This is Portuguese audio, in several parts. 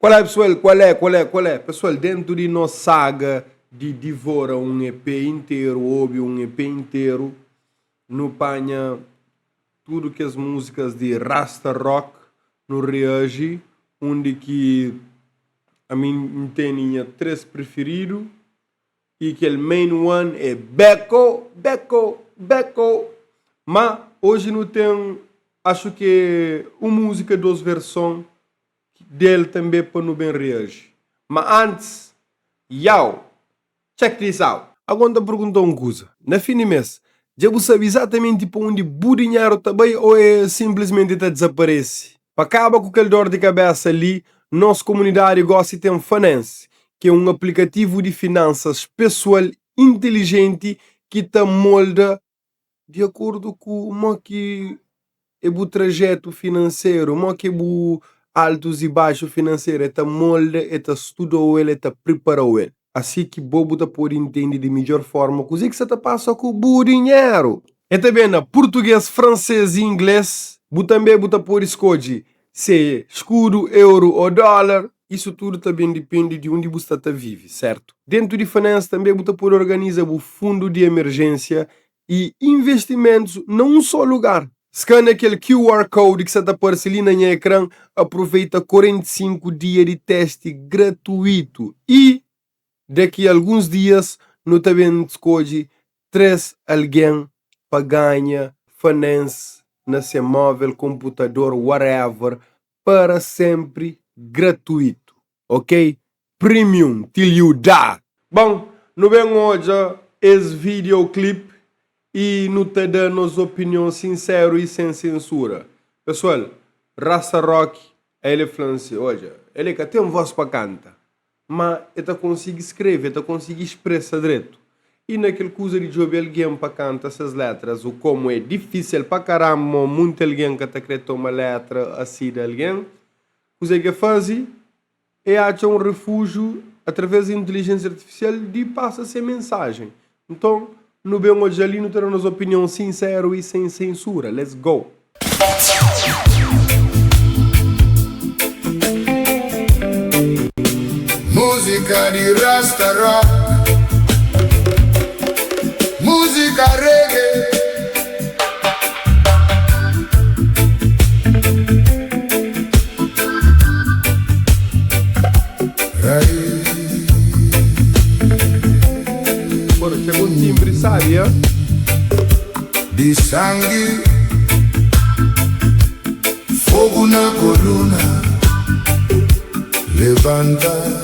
Qual é, pessoal? Qual é? Pessoal, dentro de nossa saga de Devora um EP inteiro, óbvio, um EP inteiro, no panha tudo que as músicas de Rasta Rock no reage, onde que a mim tinha três preferidos e que o main one é Beko. Mas hoje não tem, acho que uma música dos versões dele também para não bem reagir. Mas antes, check this out. Agora eu pergunto uma coisa. Na fim de mês, já você sabe exatamente para onde o dinheiro também ou é simplesmente está desaparece? Para acabar com aquele dor de cabeça ali, nossa comunidade gosta de ter um Finance, que é um aplicativo de finanças pessoal inteligente que te molda de acordo com o que é o trajeto financeiro, o que é o altos e baixos financeiro, te molda, te estuda ele, te prepara ele. Assim que bobo te pode entender de melhor forma coisa que você te passa com o dinheiro. E também na português, francês e inglês, você também pode escolher se escudo, euro ou dólar. Isso tudo também depende de onde você vive, certo? Dentro de finance também você pode organizar o fundo de emergência e investimentos num só lugar. Scanne aquele QR Code que você está aparecendo ali no ecrã, aproveita 45 dias de teste gratuito e daqui a alguns dias não também escolhe 3 alguém para ganhar finance na seu móvel, computador, whatever, para sempre gratuito, ok? Premium till you die. Bom, não vem hoje esse videoclipe e não te dá nossa opinião sincera e sem censura. Pessoal, Rasta Rock, ele fala assim, olha, ele que tem uma voz para cantar, mas ele consegue escrever, ele consegue expressar direito. E naquele coisa de jogar alguém para cantar essas letras, ou como é difícil para caramba, muito alguém que está querendo uma letra assim de alguém, o que faz é achar um refúgio através da inteligência artificial de passar essa mensagem. Então, no bem hoje ali, não teremos opinião sincera e sem censura. Let's go! Música de Rasta Rock, música reggae. Agora chegou um timbre, sabe? De sangue, fogo na coluna, levanta.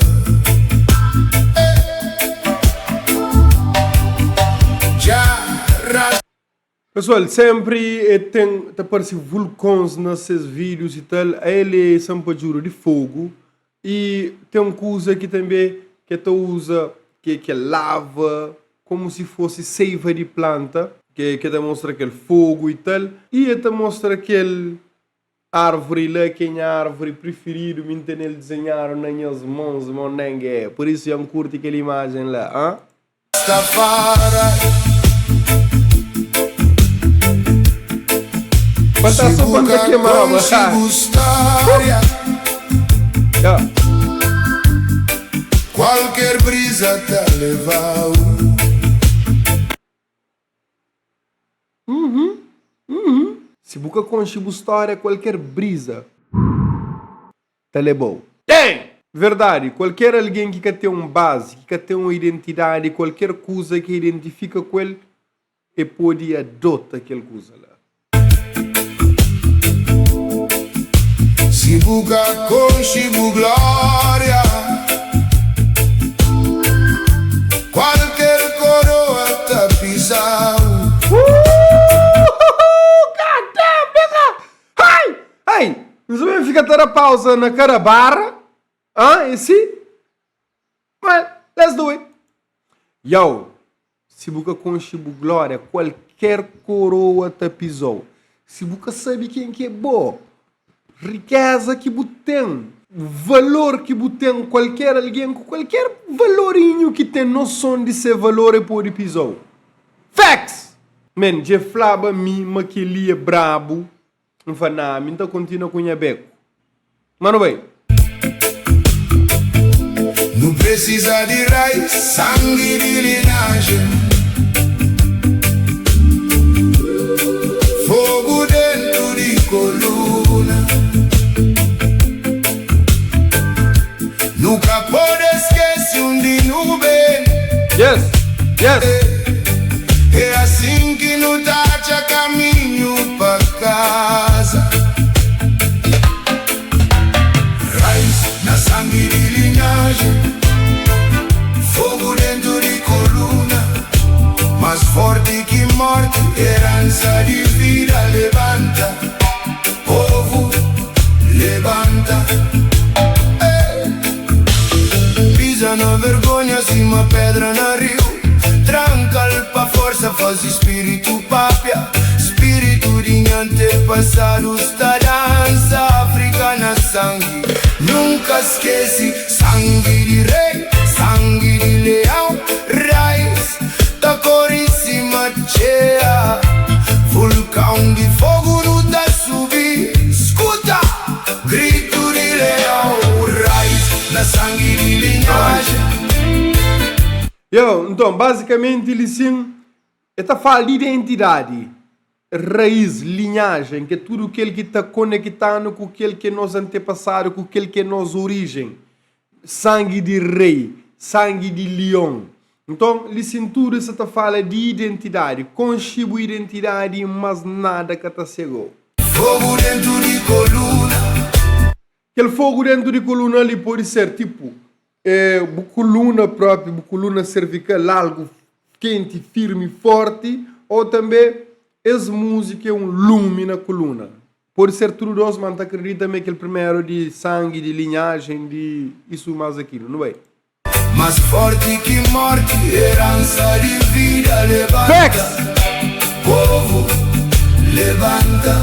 Pessoal, sempre tem aparece vulcões nesses vídeos e tal. Ele sempre juro de fogo. E tem uma coisa que também que tu usa que é lava, como se fosse seiva de planta, que demonstra aquele fogo e tal. E te mostra aquele árvore lá, que é a árvore preferida, me entender desenhar nas minhas mãos, monengue. Por isso eu curto aquela imagem lá, hein? Quanta sopa que queimava, qualquer brisa te levou. Se busca conchibu história, qualquer brisa te levou. Tem! Verdade, qualquer alguém que quer ter uma base, que quer ter uma identidade, qualquer coisa que identifica com ele, e pode adotar aquela coisa lá. Se buca com chibu glória, qualquer coroa te pisau. Hey! Não sabemos ficar toda a pausa na cara barra? Esse? Well, let's do it. Yo! Se buca com chibu glória, qualquer coroa te pisou. Se buca sabe quem que é bom, riqueza que tem, valor que tem, qualquer alguém com qualquer valorinho que tem noção de ser valor e pode pisar. Facts! Man, je flaba mi, maquilia brabo, não faz nada, então continua com a beco. Mano bem. não precisa de raiz, sangue de linhagem. Fogo dentro de coluna, nunca pode esquecer de nuvem. Yes, yes. É assim que não tacha caminho pra casa. Raiz na sangue de linhagem, fogo dentro de coluna, mais forte que morte, herança de vida. Levanta, povo, levanta. Pisa na vergonha, cima pedra na rio, tranca pra força, faz espírito papia. Espírito de antepassados da dança africana, sangue nunca esquece. Sangue de rei, sangue de leão, raiz da cor em cima cheia. Vulcão de fogo no da subir, escuta, grito de leão, raiz da sangue de linhagem. Então, basicamente, ele sim, está falando de identidade, raiz, linhagem, que é tudo aquilo que está conectando com aquilo que é nosso antepassado, com aquilo que é nossa origem. Sangue de rei, sangue de leão. Então, ele sim, tudo isso está falando de identidade, conchibo identidade, mas nada que está cego. Fogo dentro de coluna. Aquele fogo dentro de coluna ali pode ser tipo coluna própria, coluna cervical, algo quente, firme, forte, ou também essa música é um lume na coluna. Pode ser tudo dois, mas acredita também que o primeiro de sangue, de linhagem, de isso mais aquilo, não é? Mais forte que morte, herança de vida. Levanta, Facts. povo, levanta.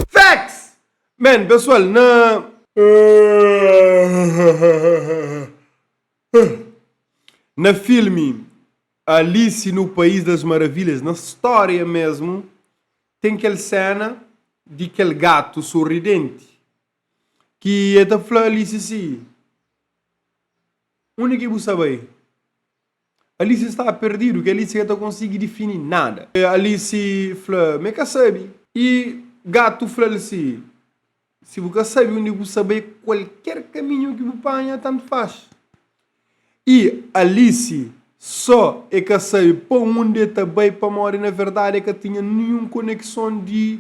Facts! Man, pessoal, na filme Alice no País das Maravilhas, na história mesmo, tem aquela cena de aquele gato sorridente que é da flor Alice assim. Onde que você sabe? Alice está perdido, que Alice não consegue definir nada. Alice falou, mas que sabe? E gato falou assim, se você sabe onde você sabe, qualquer caminho que você apanha, tanto faz. E Alice só é que sabe para onde está bem, para morrer, na verdade, é que tinha nenhuma conexão de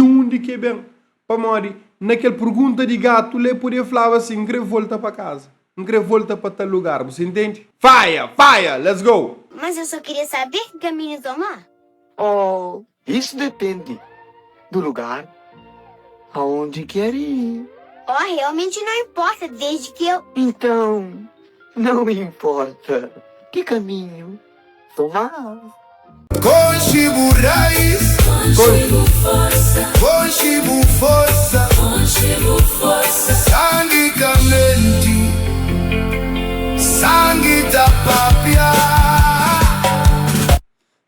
onde que é bem. Para morrer, naquela pergunta de gato, ele podia falar assim, queria voltar para casa. Não queria voltar para tal lugar, você entende? Fire, let's go! Mas eu só queria saber que caminho tomar. Oh, isso depende do lugar aonde quer ir. Oh, realmente não importa, desde que eu... Então, não importa que caminho tomar. Conchibo raiz, Conchibo força, conchibo força, conchibo força, sangue candente, sangue da papia.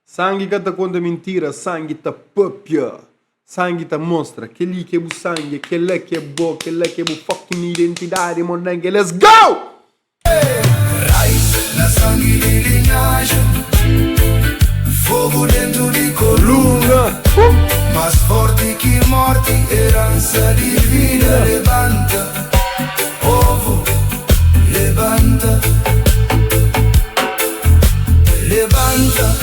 Sangue que está conta mentira, sangue está papia. Sangue está mostra, aquele que é o sangue, aquele que é bom, aquele que é o fucking identidade, monangue, let's go! Raiz na sangue de linhagem, fogo dentro de coluna, mais forte que morte, herança de vida. Levanta, povo, levanta, levanta,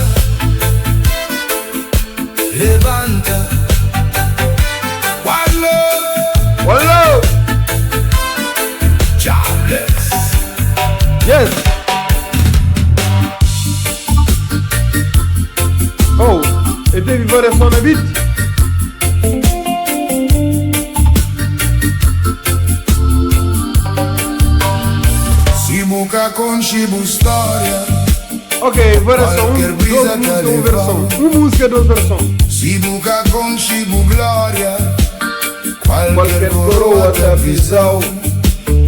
levanta. One love! Jobless. Yes! Oh, e teve variação na beat? com chibu história. Ok, versão, duas versão. Uma música, duas versões. Se buca com chibu glória. Qualquer coroa da visão.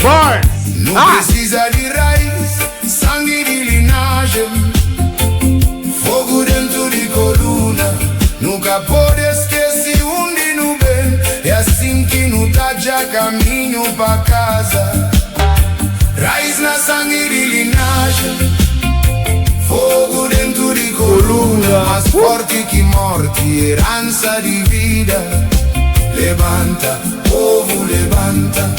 Bars! Não precisa de raiz, sangue de linhagem. Fogo dentro de coluna. Nunca pode esquecer onde não vem. É assim que não tá já caminho pra casa. Raiz na sangue de linhagem. Fogo dentro de coluna. Mais forte que morte, herança de vida. Levanta, povo, levanta.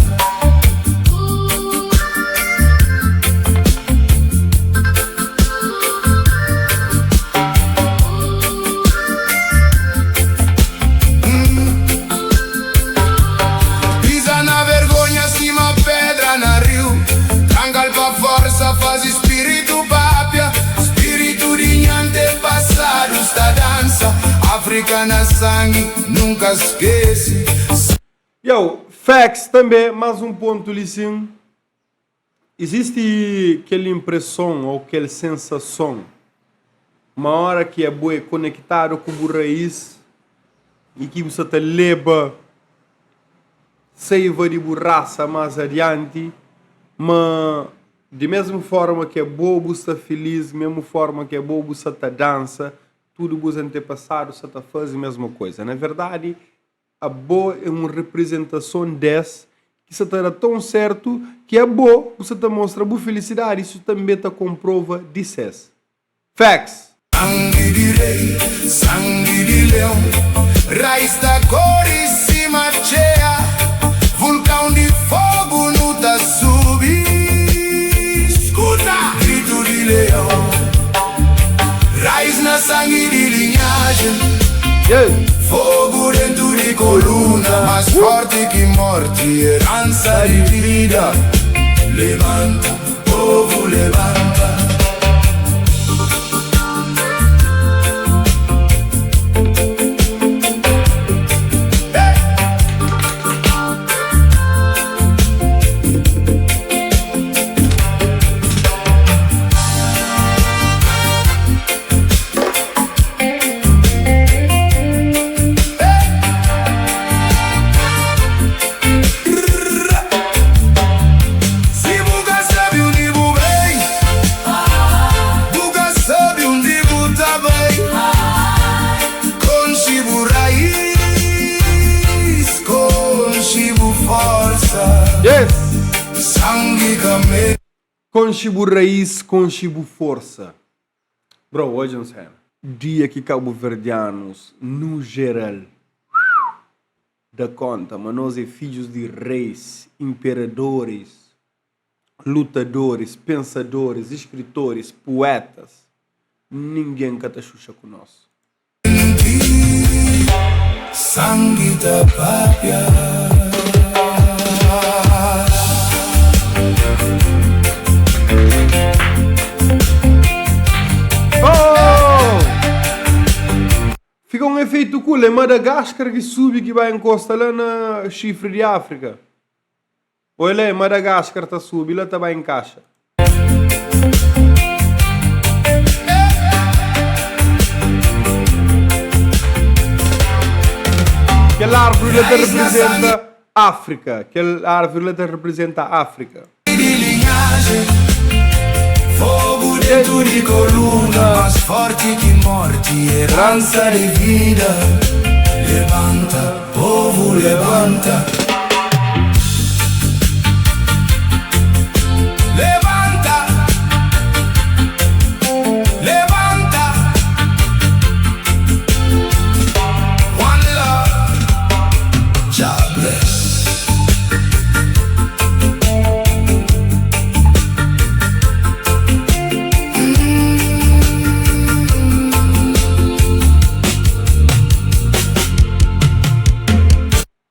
Pisa na vergonha, cima pedra na rio. Trangal pra força, faz espírito papia. Espírito de antepassado, esta dança. África na sangue, nunca esquece. Yo, facts também, mais um ponto ali sim. Existe aquela impressão ou aquela sensação, uma hora que é boa conectado com o raiz e que você te leva seiva de borraça mais adiante, mas de mesma forma que é boa você feliz, de mesma forma que é boa você dança, tudo os antepassados você faz a mesma coisa. Na verdade, a boa é uma representação desse que você está tão certo que é boa, você te mostra boa felicidade, isso também te comprova dissesse. Facts. Sangue de rei, sangue de leão. Raiz da cor em cima cheia. Vulcão de fogo no tá subir. Escuta, grito de leão. Raiz na sangue de linhagem. Fogo dentro de coluna. Mais forte que morte, herança de vida. Levanta, povo, levanta. Com chibu raiz, com chibu força. Bro, hoje não sei. Dia que cabo-verdianos, no geral, dá conta, mas nós é filhos de reis, imperadores, lutadores, pensadores, escritores, poetas. Ninguém cata xuxa com nós. Sangue da pátria. Fica um efeito cool, é Madagascar que sube que vai encostar lá na chifre de África. Olha aí, Madagascar está subindo, lá está bem em caixa. Aquela árvore lá representa África. Aquela árvore lá representa África. Fogo dentro de coluna, mais forte que morte, herança de vida. Levanta, povo, levanta. Levanta, levanta. One love, God bless.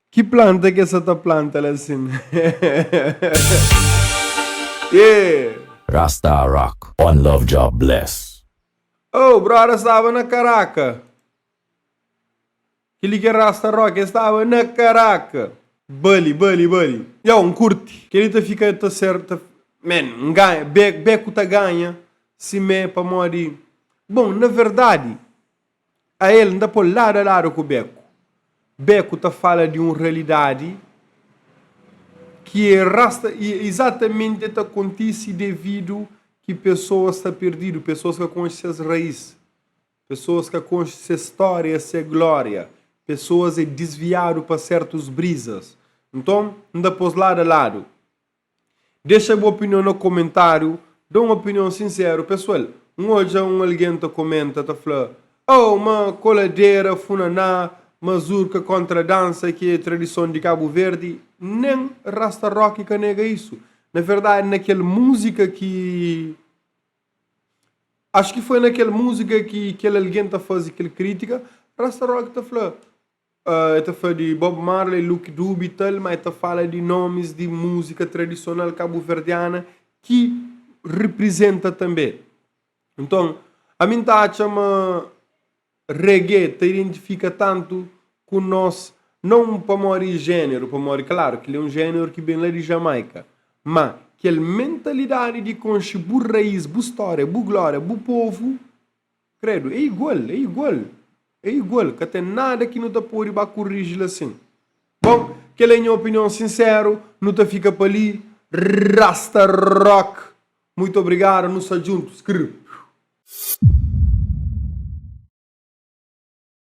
Que planta que essa planta lá assim? Yeah. Rasta Rock. One love, job bless. Oh, brother, estava na Caraca. Aquele que é Rasta Rock estava na Caraca. Bully. Um curte. Que ele fica certo. Man, beco tá ganha, se me para mori. Bom, na verdade, a ele anda por lado a lado com o beco. Beco tá fala de uma realidade que exatamente acontece devido que pessoas estão perdidas, pessoas que conhecem as raízes, pessoas que conhecem a história, a glória, pessoas desviadas para certas brisas. Então, anda por lado a lado. Deixa a boa opinião no comentário, dá uma opinião sincera. Pessoal, hoje alguém está comenta, está falando, oh, uma coladeira, funaná, mazurca contra dança, que é tradição de Cabo Verde. Nem Rasta Rock que nega isso. Na verdade, naquela música que... Acho que foi naquela música que aquele alguém está fazendo aquela crítica, Rasta Rock está falando. Está falando de Bob Marley, Luke Dube e tal, mas está falando de nomes de música tradicional cabo-verdiana que representa também. Então, a mim está chama reggae, te identifica tanto com nós, não para morrer gênero, para morrer, claro, que ele é um gênero que vem lá de Jamaica, mas aquela mentalidade de conche, bu raiz, bu história, bu glória, bu povo, credo, é igual, que tem nada que não te pode corrigir assim. Bom, que é a minha opinião sincera, não te fica para ali, Rasta Rock. Muito obrigado, nos juntos.